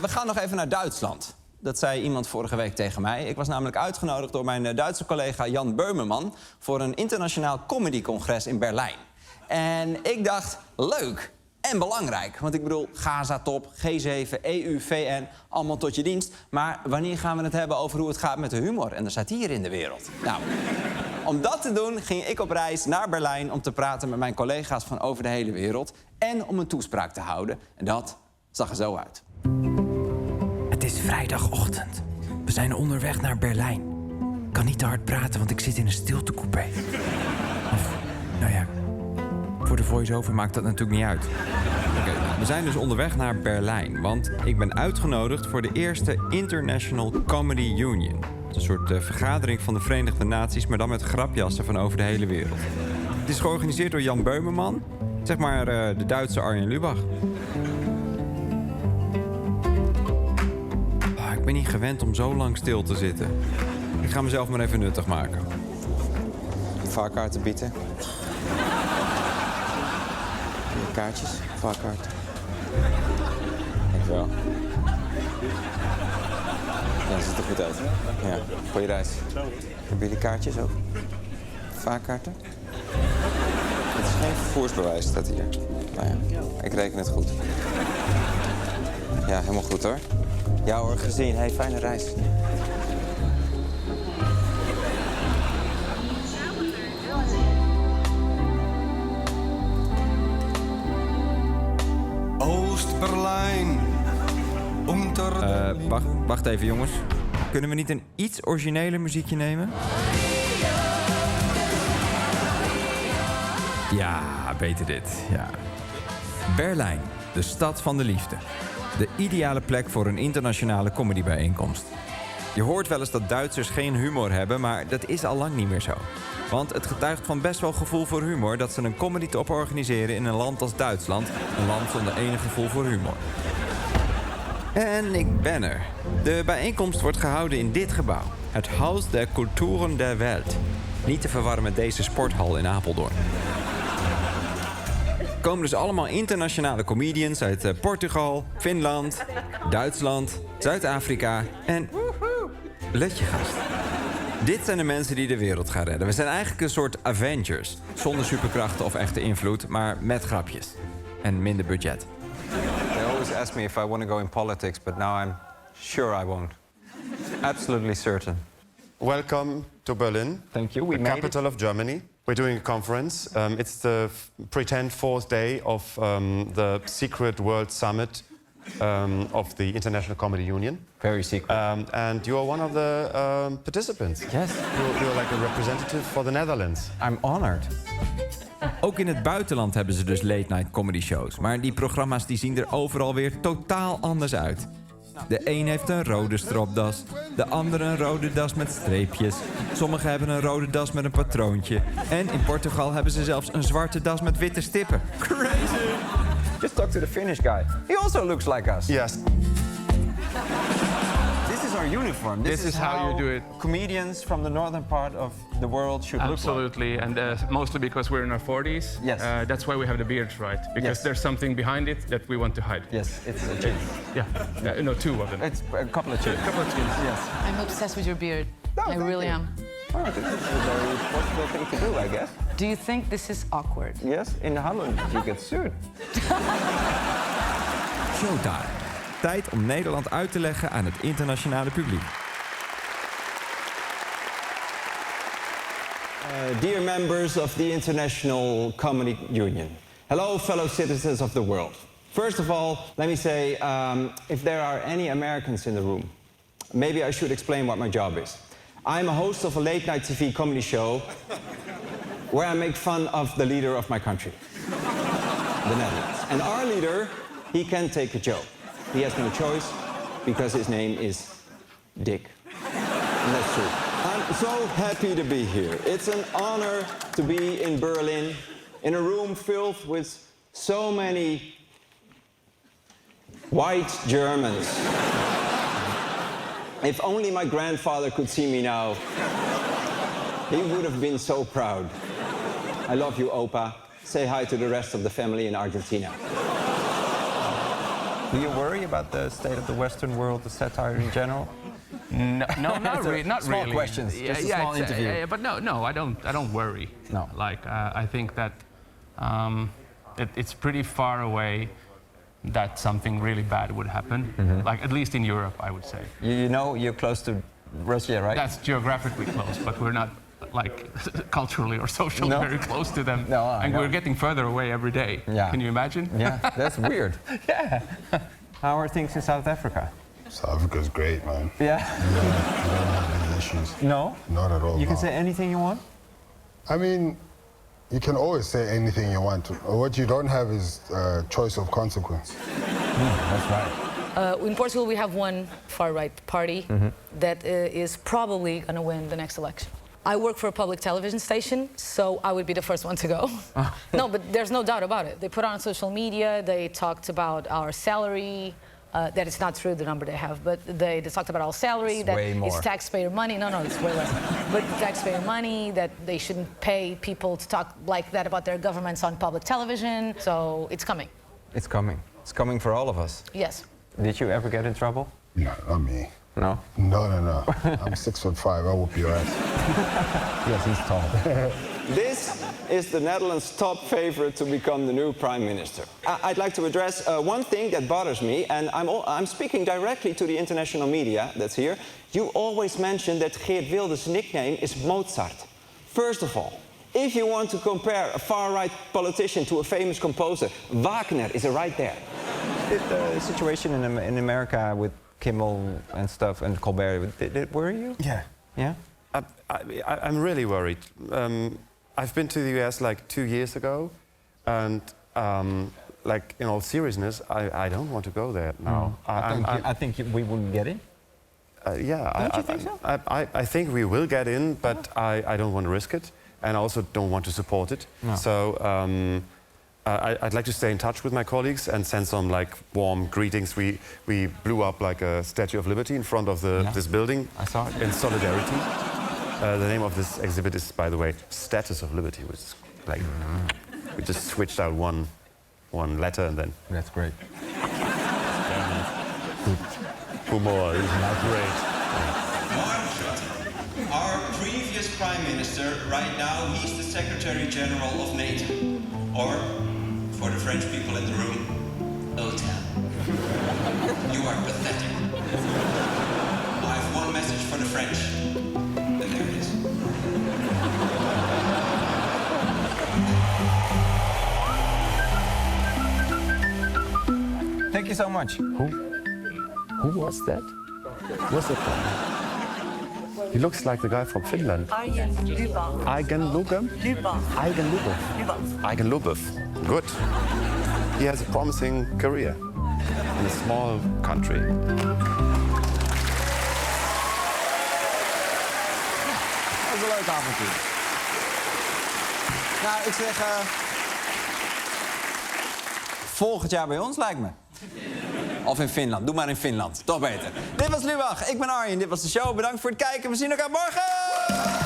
we gaan nog even naar Duitsland. Dat zei iemand vorige week tegen mij. Ik was namelijk uitgenodigd door mijn Duitse collega Jan Böhmermann... voor een internationaal comedycongres in Berlijn. En ik dacht, leuk en belangrijk. Want ik bedoel, Gaza-top, G7, EU, VN, allemaal tot je dienst. Maar wanneer gaan we het hebben over hoe het gaat met de humor en de satire in de wereld? Nou, om dat te doen ging ik op reis naar Berlijn... om te praten met mijn collega's van over de hele wereld... en om een toespraak te houden. En dat zag er zo uit. Het is vrijdagochtend. We zijn onderweg naar Berlijn. Ik kan niet te hard praten, want ik zit in een stiltecoupé. Of, nou ja, voor de voice-over maakt dat natuurlijk niet uit. Oké, we zijn dus onderweg naar Berlijn. Want ik ben uitgenodigd voor de eerste International Comedy Union. Een soort vergadering van de Verenigde Naties, maar dan met grapjassen van over de hele wereld. Het is georganiseerd door Jan Böhmermann, zeg maar de Duitse Arjen Lubach. Ik ben niet gewend om zo lang stil te zitten. Ik ga mezelf maar even nuttig maken. Vaarkaarten bieden. Kaartjes, vaarkaarten. Dankjewel. Ja, dat ziet er goed uit. Ja, voor je reis. Hebben jullie kaartjes ook? Vaarkaarten? Het is geen vervoersbewijs, staat hier. Nou ja, ik reken het goed. Ja, helemaal goed hoor. Ja hoor, gezien. Hey, fijne reis. Oost-Berlijn. Wacht even, jongens. Kunnen we niet een iets origineler muziekje nemen? Ja, beter dit. Ja. Berlijn, de stad van de liefde. De ideale plek voor een internationale comedybijeenkomst. Je hoort wel eens dat Duitsers geen humor hebben, maar dat is al lang niet meer zo. Want het getuigt van best wel gevoel voor humor dat ze een comedytop organiseren in een land als Duitsland. Een land zonder enig gevoel voor humor. En ik ben er. De bijeenkomst wordt gehouden in dit gebouw. Het Haus der Kulturen der Welt. Niet te verwarren met deze sporthal in Apeldoorn. Er komen dus allemaal internationale comedians uit Portugal, Finland, Duitsland, Zuid-Afrika en... Let je gast. Dit zijn de mensen die de wereld gaan redden. We zijn eigenlijk een soort Avengers. Zonder superkrachten of echte invloed, maar met grapjes. En minder budget. They always ask me if I want to go in politics, but now I'm sure I won't. Absolutely certain. Welcome to Berlin. Thank you. We the made capital of Germany. We're doing a conference. It's the pretend fourth day of the secret World Summit of the International Comedy Union. Very secret. And you are one of the participants. Yes. You're like a representative for the Netherlands. I'm honored. Ook in het buitenland hebben ze dus late-night comedy shows. Maar die programma's die zien er overal weer totaal anders uit. De een heeft een rode stropdas, de ander een rode das met streepjes. Sommigen hebben een rode das met een patroontje. En in Portugal hebben ze zelfs een zwarte das met witte stippen. Crazy! Just talk to the Finnish guy. He also looks like us. Yes. This is our uniform. This is how you do it. Comedians from the northern part of the world should look like. Absolutely, and mostly because we're in our 40s. Yes. That's why we have the beards, right? Because Yes. there's something behind it that we want to hide. Yes, it's a chin. Yeah. No, two of them. It's a couple of chins. A couple of chins. Yes. I'm obsessed with your beard. I thank really you. am. Oh, I think this is a very possible thing to do, I guess. Do you think this is awkward? Yes, in Holland you get sued. Showtime. Tijd om Nederland uit te leggen aan het internationale publiek. Dear members of the International Comedy Union. Hello, fellow citizens of the world. First of all, let me say, if there are any Americans in the room, maybe I should explain what my job is. I'm a host of a late-night TV comedy show where I make fun of the leader of my country, the Netherlands. And our leader, he can take a joke. He has no choice because his name is Dick. And that's true. I'm so happy to be here. It's an honor to be in Berlin, in a room filled with so many white Germans. If only my grandfather could see me now, he would have been so proud. I love you, Opa. Say hi to the rest of the family in Argentina. Do you worry about the state of the Western world, the satire in general? No, not It's a really. Not small really. questions, just a small interview. Yeah, but no, I don't worry. No. Like I think that it's pretty far away that something really bad would happen. Like at least in Europe, I would say. You know you're close to Russia, right? That's geographically close, but we're not like culturally or socially No. very close to them. No, I and know. we're getting further away every day. Yeah. Can you imagine? Yeah, that's weird. Yeah. How are things in South Africa? South Africa's great, man. Yeah. You don't have any issues. No? Not at all. You can no. say anything you want? I mean, you can always say anything you want. What you don't have is choice of consequence. That's right. In Portugal, we have one far-right party that is probably going to win the next election. I work for a public television station, so I would be the first one to go. No, but there's no doubt about it. They put on social media, they talked about our salary, that it's not true, the number they have, but they talked about our salary, It's that way more. it's taxpayer money. No, it's way less. But taxpayer money, that they shouldn't pay people to talk like that about their governments on public television. So it's coming. It's coming. It's coming for all of us. Yes. Did you ever get in trouble? No, not me. No? No. I'm 6'5". I'll whoop your ass. Yes, he's tall. This is the Netherlands' top favorite to become the new prime minister. I'd like to address one thing that bothers me, and I'm speaking directly to the international media that's here. You always mention that Geert Wilders' nickname is Mozart. First of all, if you want to compare a far-right politician to a famous composer, Wagner is right there. The situation in America with Kimmel and stuff and Colbert, did it worry you? Yeah. Yeah? I'm really worried. I've been to the US like 2 years ago, and like in all seriousness, I don't want to go there now. I think we wouldn't get in. Yeah, Don't you think so? I think we will get in, but I don't want to risk it, and I also don't want to support it. No. So I'd like to stay in touch with my colleagues and send some like warm greetings. We blew up like a Statue of Liberty in front of this building. I saw it. In solidarity. The name of this exhibit is, by the way, Status of Liberty, which is like we just switched out one letter and then. That's great. Humor is not great. Our previous prime minister, right now, he's the Secretary General of NATO. Or, for the French people in the room, OTAN. You are pathetic. I have one message for the French. And there it is. Thank you so much. Who was that? What's that from? He looks like the guy from Finland. Aigen Lubov. Aigen Lubov. Good. He has a promising career in a small country. Dat is een leuk avontuur. Nou, ik zeg... volgend jaar bij ons, lijkt me. Of in Finland. Doe maar in Finland. Toch beter. Dit was Lubach. Ik ben Arjen. Dit was de show. Bedankt voor het kijken. We zien elkaar morgen!